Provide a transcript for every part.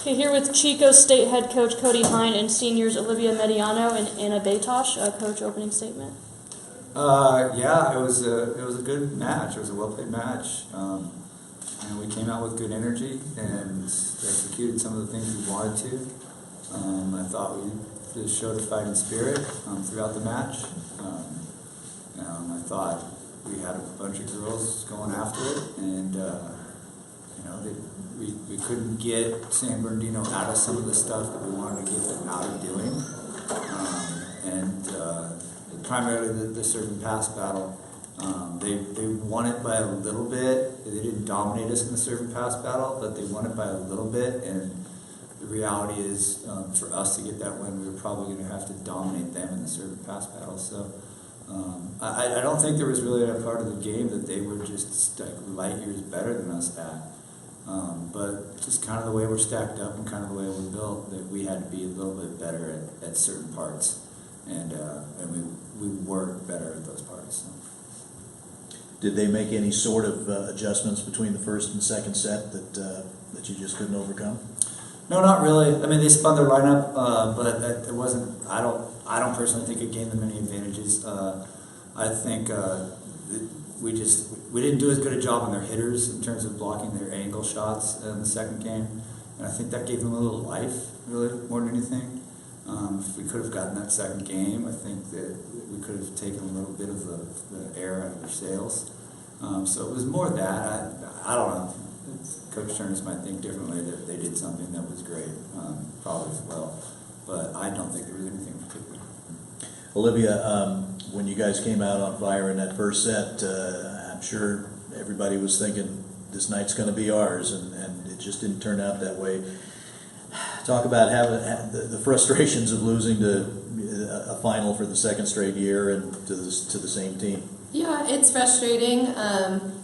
Okay, here with Chico State head coach Cody Hein and seniors Olivia Mediano and Anna Batosh. Coach, opening statement. Yeah, it was a good match. It was a well played match, and we came out with good energy and executed some of the things we wanted to. I thought we just showed a fighting spirit throughout the match. I thought we had a bunch of girls going after it, and we couldn't get San Bernardino out of some of the stuff that we wanted to get them out of doing. Primarily the serve and pass battle. They won it by a little bit. They didn't dominate us in the serve and pass battle, but they won it by a little bit. And the reality is, for us to get that win, we were probably going to have to dominate them in the serve and pass battle. So I don't think there was really a part of the game that they were just like light years better than us at. But just kind of the way we're stacked up and kind of the way we're built, that we had to be a little bit better at certain parts, and we were better at those parts. So. Did they make any sort of adjustments between the first and second set that you just couldn't overcome? No, not really. I mean, they spun their lineup, but it wasn't. I don't personally think it gave them any advantages. I think we didn't do as good a job on their hitters in terms of blocking their angle shots in the second game, and I think that gave them a little life, really, more than anything. If we could have gotten that second game, I think that we could have taken a little bit of the air out of their sails. So it was more that. I don't know. Coach Turner might think differently, that they did something that was great, probably as well. But I don't think there was anything particular. Olivia, when you guys came out on fire in that first set, I'm sure everybody was thinking this night's going to be ours, and it just didn't turn out that way. Talk about having the frustrations of losing to a final for the second straight year and to the same team. Yeah, it's frustrating.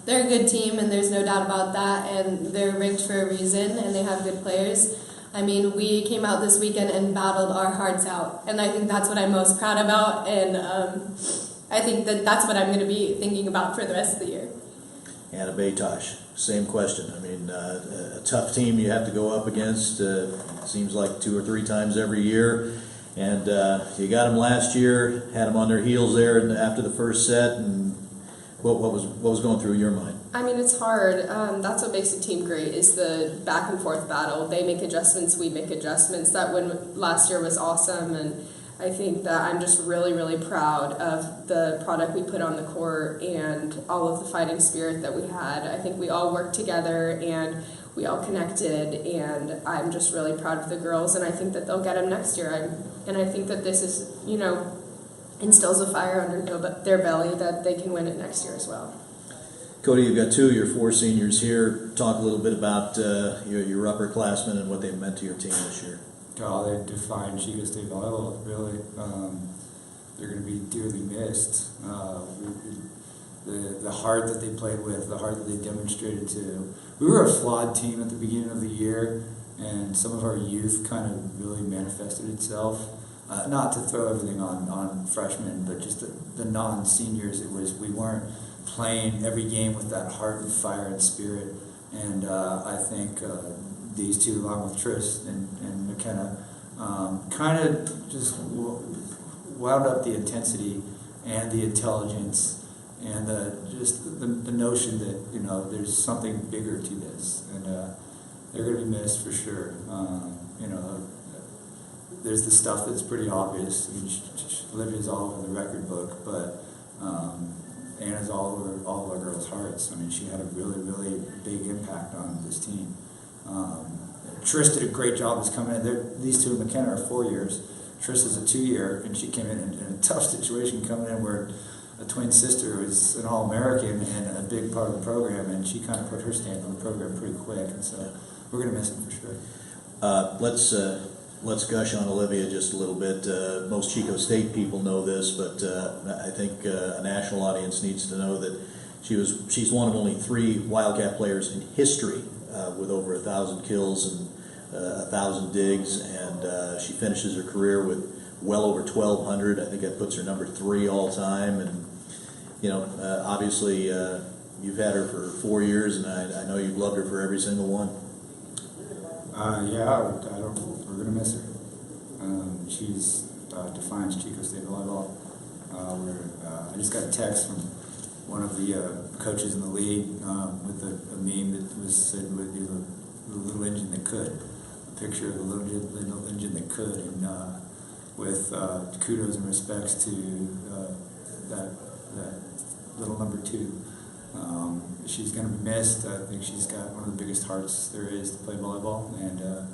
They're a good team, and there's no doubt about that, and they're ranked for a reason, and they have good players. I mean, we came out this weekend and battled our hearts out, and I think that's what I'm most proud about, and I think that's what I'm going to be thinking about for the rest of the year. Anna Batosh, same question. I mean, a tough team you have to go up against, seems like 2 or 3 times every year. And you got them last year, had them on their heels there after the first set. And what was going through your mind? I mean, it's hard. That's what makes a team great, is the back and forth battle. They make adjustments, we make adjustments. That win last year was awesome, and I think that I'm just really, really proud of the product we put on the court and all of the fighting spirit that we had. I think we all worked together and we all connected, and I'm just really proud of the girls, and I think that they'll get them next year. And I think that this is, instills a fire under their belly that they can win it next year as well. Cody, you've got 2 of your 4 seniors here. Talk a little bit about your upperclassmen and what they've meant to your team this year. Oh, they defined Chico State volleyball, really. They're going to be dearly missed. The heart that they played with, the heart that they demonstrated to. We were a flawed team at the beginning of the year, and some of our youth kind of really manifested itself. Not to throw everything on freshmen, but just the non-seniors. We weren't playing every game with that heart and fire and spirit. And I think these two, along with Tris and McKenna, kind of just wound up the intensity and the intelligence and the notion that there's something bigger to this, and they're going to be missed for sure. There's the stuff that's pretty obvious. I mean, Olivia's all over the record book, but Anna's all of our girls' hearts. I mean, she had a really, really big impact on this team. Tris did a great job as coming in. These two, McKenna, are 4 years. Tris is a 2-year, and she came in a tough situation coming in where a twin sister was an All-American and a big part of the program, and she kind of put her stamp on the program pretty quick, and so we're going to miss him for sure. Let's gush on Olivia just a little bit. Most Chico State people know this, but I think a national audience needs to know that she's one of only 3 Wildcat players in history with over 1,000 kills and 1,000 digs, and she finishes her career with well over 1,200. I think that puts her number 3 all time. And obviously you've had her for 4 years, and I know you've loved her for every single one. We're gonna miss her. She's defines Chico State volleyball. I just got a text from one of the coaches in the league with a meme that was said with the little engine that could, a picture of the little engine that could, and with kudos and respects to that little number 2. She's going to be missed. I think she's got one of the biggest hearts there is to play volleyball, and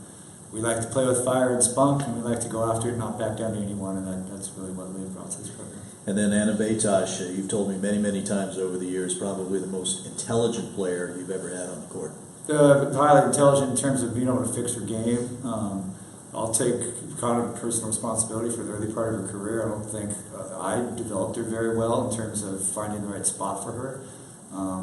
we like to play with fire and spunk, and we like to go after it and not back down to anyone, and that's really what we brought to this program. And then Anna Batosh, you've told me many, many times over the years, probably the most intelligent player you've ever had on the court. Highly intelligent in terms of being able to fix her game. I'll take kind of personal responsibility for the early part of her career. I don't think I developed her very well in terms of finding the right spot for her.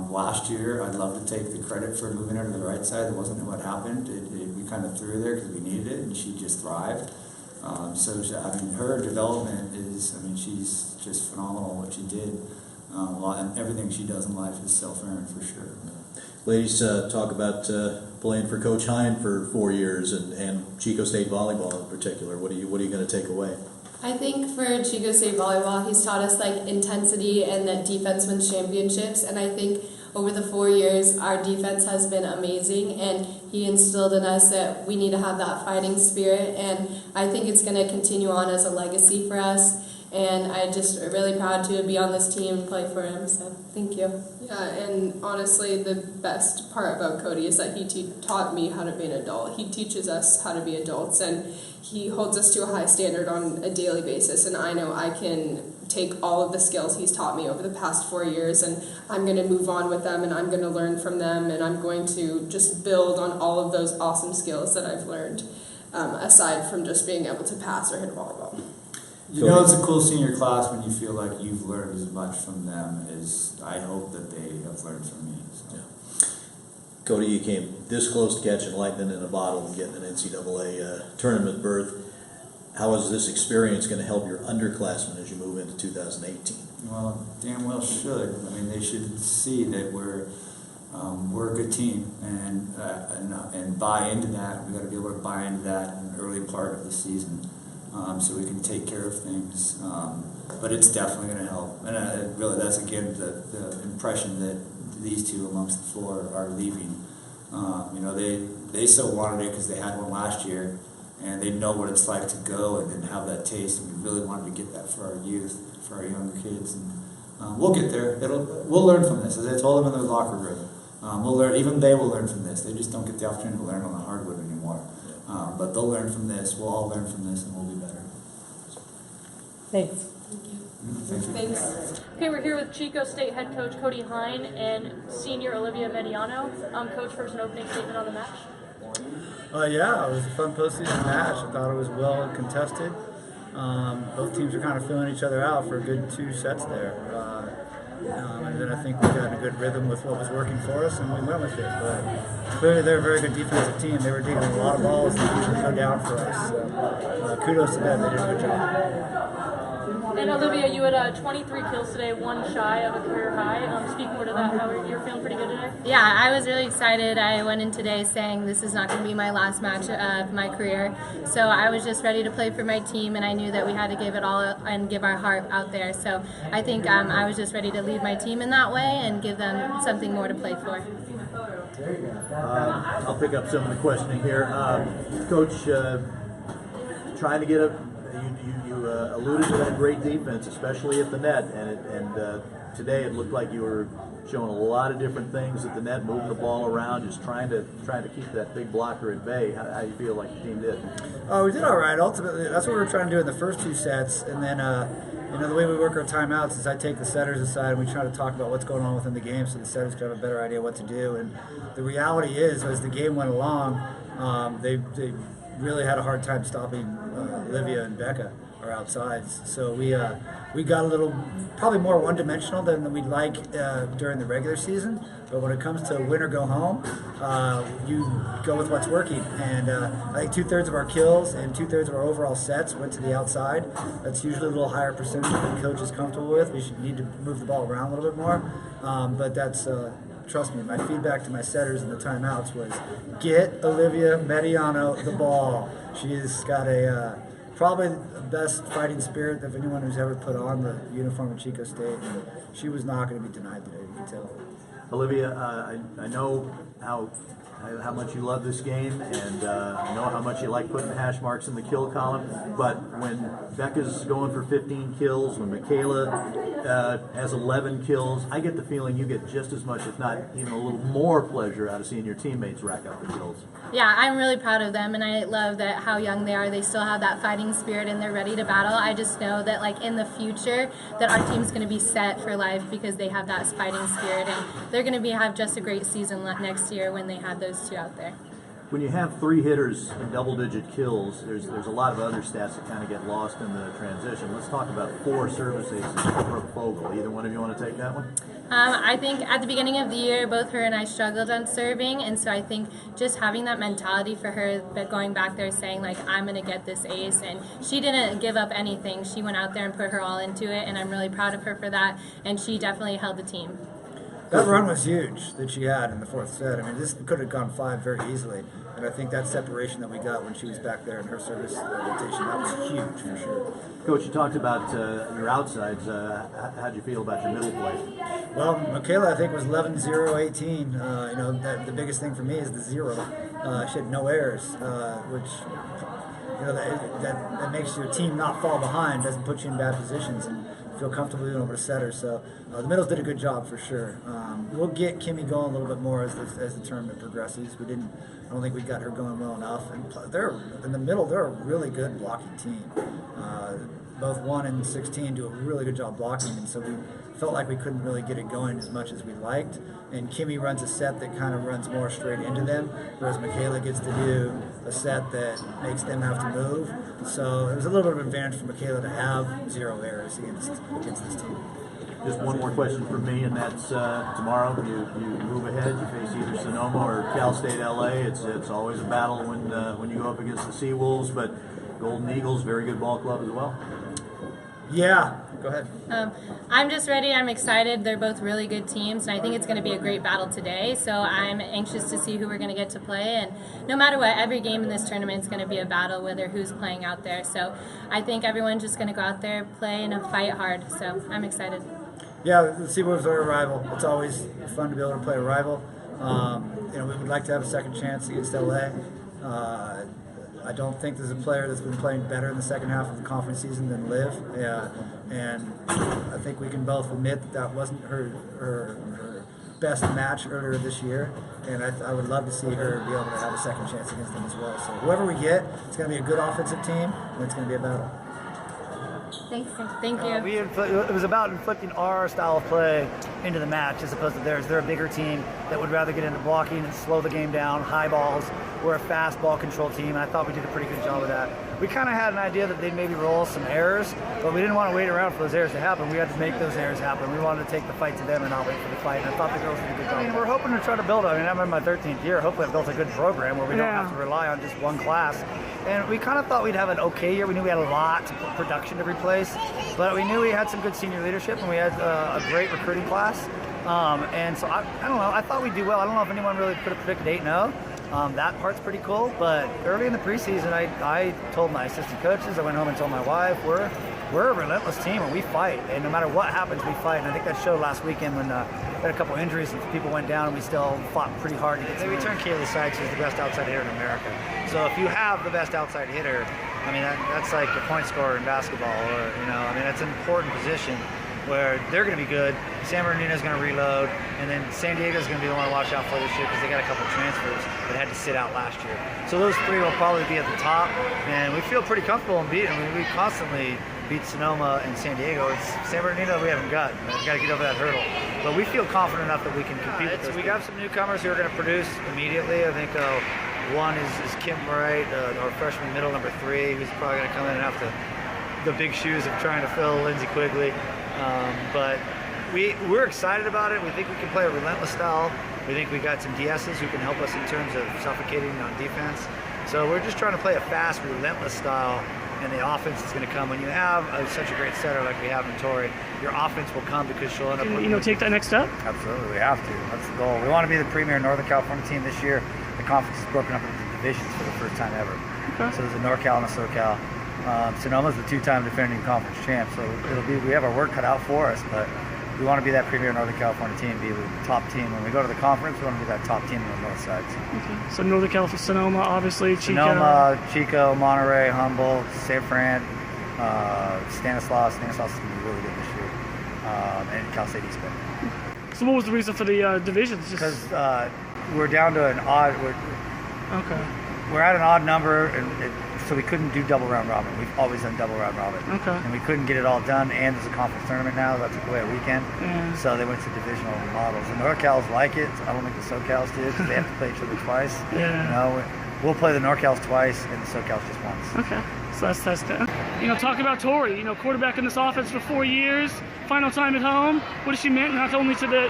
Last year, I'd love to take the credit for moving her to the right side. That wasn't what happened. We kind of threw her there because we needed it, and she just thrived. Her development is, she's just phenomenal what she did. And everything she does in life is self-earned for sure. Ladies, talk about playing for Coach Hein for 4 years and Chico State volleyball in particular. What are you going to take away? I think for Chico State volleyball, he's taught us intensity and that defense wins championships. And I think over the 4 years, our defense has been amazing, and he instilled in us that we need to have that fighting spirit. And I think it's going to continue on as a legacy for us. And I'm just really proud to be on this team and play for him. So thank you. Yeah, and honestly, the best part about Cody is that he taught me how to be an adult. He teaches us how to be adults, and he holds us to a high standard on a daily basis. And I know I can take all of the skills he's taught me over the past 4 years, and I'm going to move on with them, and I'm going to learn from them, and I'm going to just build on all of those awesome skills that I've learned, aside from just being able to pass or hit a volleyball. You know, it's a cool senior class when you feel like you've learned as much from them as I hope that they have learned from me. So. Yeah. Cody, you came this close to catching lightning in a bottle and getting an NCAA tournament berth. How is this experience going to help your underclassmen as you move into 2018? Well, damn well should. They should see that we're a good team, and buy into that. We got to be able to buy into that in the early part of the season. So we can take care of things, but it's definitely going to help. And really, that's again the impression that these two amongst the 4 are leaving. They so wanted it because they had one last year, and they know what it's like to go and then have that taste. And we really wanted to get that for our youth, for our younger kids, and we'll get there. We'll learn from this. As I told them in their locker room, we'll learn. Even they will learn from this. They just don't get the opportunity to learn on the hardwood anymore. But they'll learn from this. We'll all learn from this, and we'll be better. Thanks. Thank you. Thank you. Thanks. Okay, we're here with Chico State head coach Cody Hein and senior Olivia Mediano. Coach, first an opening statement on the match. Yeah, it was a fun postseason match. I thought it was well contested. Both teams are kind of feeling each other out for a good 2 sets there. And then I think we got in a good rhythm with what was working for us, and we went with it. But clearly they're a very good defensive team. They were digging a lot of balls and usually come down for us. So kudos to them. They did a good job. And Olivia, you had 23 kills today, 1 shy of a career high. Speak more to that. How you're feeling pretty good today? Yeah, I was really excited. I went in today saying this is not going to be my last match of my career. So I was just ready to play for my team, and I knew that we had to give it all and give our heart out there. So I think I was just ready to lead my team in that way and give them something more to play for. I'll pick up some of the questioning here. Coach, trying to get a you alluded to that great defense, especially at the net, and today it looked like you were showing a lot of different things at the net, moving the ball around, just trying to keep that big blocker at bay. How do you feel like the team did? We did all right. Ultimately, that's what we were trying to do in the first 2 sets, and then the way we work our timeouts is I take the setters aside and we try to talk about what's going on within the game so the setters can have a better idea what to do. And the reality is, as the game went along, they really had a hard time stopping Olivia and Becca, our outsides. So we got a little, probably more one-dimensional than we'd like during the regular season. But when it comes to win or go home, you go with what's working. And I think 2/3 of our kills and 2/3 of our overall sets went to the outside. That's usually a little higher percentage than the coach is comfortable with. We should need to move the ball around a little bit more. But that's trust me, my feedback to my setters in the timeouts was, get Olivia Mediano the ball. She's got probably the best fighting spirit of anyone who's ever put on the uniform of Chico State, and she was not going to be denied today, you can tell. Olivia, I know how much you love this game, and I know how much you like putting hash marks in the kill column, but when Becca's going for 15 kills, when Michaela has 11 kills, I get the feeling you get just as much, if not even a little more pleasure out of seeing your teammates rack up the kills. Yeah, I'm really proud of them, and I love that how young they are. They still have that fighting spirit, and they're ready to battle. I just know that, like, in the future, that our team's going to be set for life because they have that fighting spirit, and they're going to have just a great season next year when they have those two out there. When you have 3 hitters and double-digit kills, there's a lot of other stats that kind of get lost in the transition. Let's talk about 4 service aces for Brooke Fogle. Either one of you want to take that one? I think at the beginning of the year, both her and I struggled on serving, and so I think just having that mentality for her, but going back there saying, like, I'm going to get this ace, and she didn't give up anything. She went out there and put her all into it, and I'm really proud of her for that, and she definitely held the team. That run was huge that she had in the 4th set. I mean, this could have gone 5 very easily, and I think that separation that we got when she was back there in her service rotation, that was huge for sure. Coach, you talked about your outsides. How'd you feel about your middle play? Well, Michaela, I think, was 11-0-18. The biggest thing for me is the 0. She had no errors, which, that makes your team not fall behind, doesn't put you in bad positions, and feel comfortable being able to set her. So the middles did a good job for sure. We'll get Kimmy going a little bit more as the tournament progresses. I don't think we got her going well enough. And they're in the middle. They're a really good blocking team. Both 1 and 16 do a really good job blocking, and so we felt like we couldn't really get it going as much as we liked. And Kimmy runs a set that kind of runs more straight into them, whereas Michaela gets to do a set that makes them have to move. So there's a little bit of advantage for Michaela to have 0 errors against this team. Just one more question from me, and that's tomorrow you move ahead. You face either Sonoma or Cal State LA. It's always a battle when you go up against the Seawolves, but Golden Eagles, very good ball club as well. Yeah, go ahead. I'm just ready. I'm excited. They're both really good teams, and I think it's going to be a great battle today. So I'm anxious to see who we're going to get to play. And no matter what, every game in this tournament is going to be a battle, whether who's playing out there. So I think everyone's just going to go out there, play, and fight hard. So I'm excited. Yeah, the Seawolves are a rival. It's always fun to be able to play a rival. We would like to have a second chance against LA. I don't think there's a player that's been playing better in the second half of the conference season than Liv. And I think we can both admit that wasn't her best match earlier this year. And I would love to see her be able to have a second chance against them as well. So whoever we get, it's going to be a good offensive team, and it's going to be a battle. Thanks. Thank you. It was about inflicting our style of play into the match as opposed to theirs. They're a bigger team that would rather get into blocking and slow the game down, high balls. We're a fast ball control team, and I thought we did a pretty good job of that. We kind of had an idea that they'd maybe roll some errors, but we didn't want to wait around for those errors to happen. We had to make those errors happen. We wanted to take the fight to them and not wait for the fight, and I thought the girls did a good job. I mean, we're hoping to try to build. I'm in my 13th year. Hopefully I've built a good program where we don't have to rely on just one class. And we kind of thought we'd have an okay year. We knew we had a lot of production to replace, but we knew we had some good senior leadership, and we had a great recruiting class. And so I don't know. I thought we'd do well. I don't know if anyone really could have predicted 8-0. That part's pretty cool. But early in the preseason, I told my assistant coaches. I went home and told my wife, we're a relentless team, and we fight. And no matter what happens, we fight. And I think that showed last weekend when we had a couple injuries and people went down, and we still fought pretty hard to get. We turned Kaylee Sykes, who's the best outside hitter in America. So if you have the best outside hitter, I mean that's like the point scorer in basketball, or that's an important position where they're going to be good. San Bernardino's going to reload, and then San Diego's going to be the one to watch out for this year because they got a couple transfers that had to sit out last year. So those 3 will probably be at the top, and we feel pretty comfortable in beating. I mean, we constantly beat Sonoma and San Diego. It's San Bernardino we haven't got. We've got to get over that hurdle. But we feel confident enough that we can compete with those. We got some newcomers who are going to produce immediately. I think one is Kim Wright, our freshman middle number 3, who's probably going to come in and have the big shoes of trying to fill Lindsay Quigley. But we're excited about it. We think we can play a relentless style. We think we got some DSs who can help us in terms of suffocating on defense. So we're just trying to play a fast, relentless style and the offense is going to come. When you have such a great setter like we have in Tori, your offense will come because she'll end up. Can, take that next step? Absolutely, we have to. That's the goal. We want to be the premier Northern California team this year. The conference is broken up into divisions for the first time ever. Okay. So there's a NorCal and a SoCal. Sonoma's the two-time defending conference champ, so we have our work cut out for us, but we want to be that premier Northern California team, be the top team. When we go to the conference, we want to be that top team on the north side. Okay. So Northern California, Sonoma, obviously, Chico. Sonoma, Chico, Monterey, Humboldt, San Fran, Stanislaus. Stanislaus is going to be really good this year, and Cal State East Bay. So what was the reason for the divisions? Because we're down to an odd. Okay. We're at an odd number, so we couldn't do double round robin. We've always done double round robin. Okay. And we couldn't get it all done, and there's a conference tournament now. That took away a weekend. Yeah. So they went to divisional models. The NorCals like it. I don't think the SoCals did because they have to play each other twice. Yeah. You know, we'll play the NorCals twice and the SoCals just once. Okay. So that's good. Talk about Tori. Quarterback in this offense for 4 years. Final time at home. What has she meant not only to the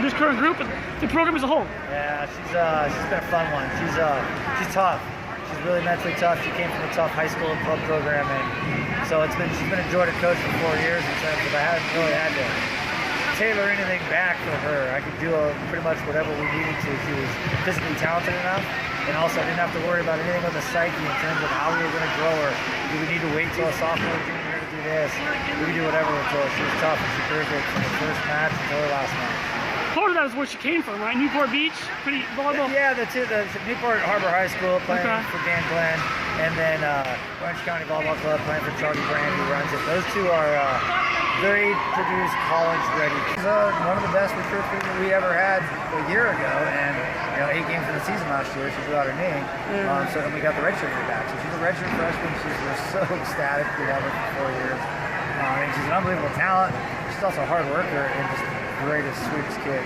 this current group, but the program as a whole? Yeah, she's been a fun one. She's tough. She's really mentally tough. She came from a tough high school and club program, and so she's been a joy to coach for 4 years in terms of I haven't really had to tailor anything back for her. I could do pretty much whatever we needed to. She was physically talented enough, and also I didn't have to worry about anything with the psyche in terms of how we were going to grow her. Do we need to wait till a sophomore or junior year to do this? We could do whatever with her. She was tough, and she proved it from the first match until her last match. Part of that is where she came from, right? Newport Beach, pretty volleyball. Yeah, the Newport Harbor High School, playing for Dan Glenn, and then Orange County Volleyball Club, playing for Charlie Brand, who runs it. Those two are very produced, college-ready. She's one of the best recruits we ever had a year ago, and 8 games in the season last year. She's without her knee, so then we got the redshirt year back. So she's a redshirt freshman. We're so ecstatic to have her for 4 years. And she's an unbelievable talent. She's also a hard worker and just the greatest, sweetest kid.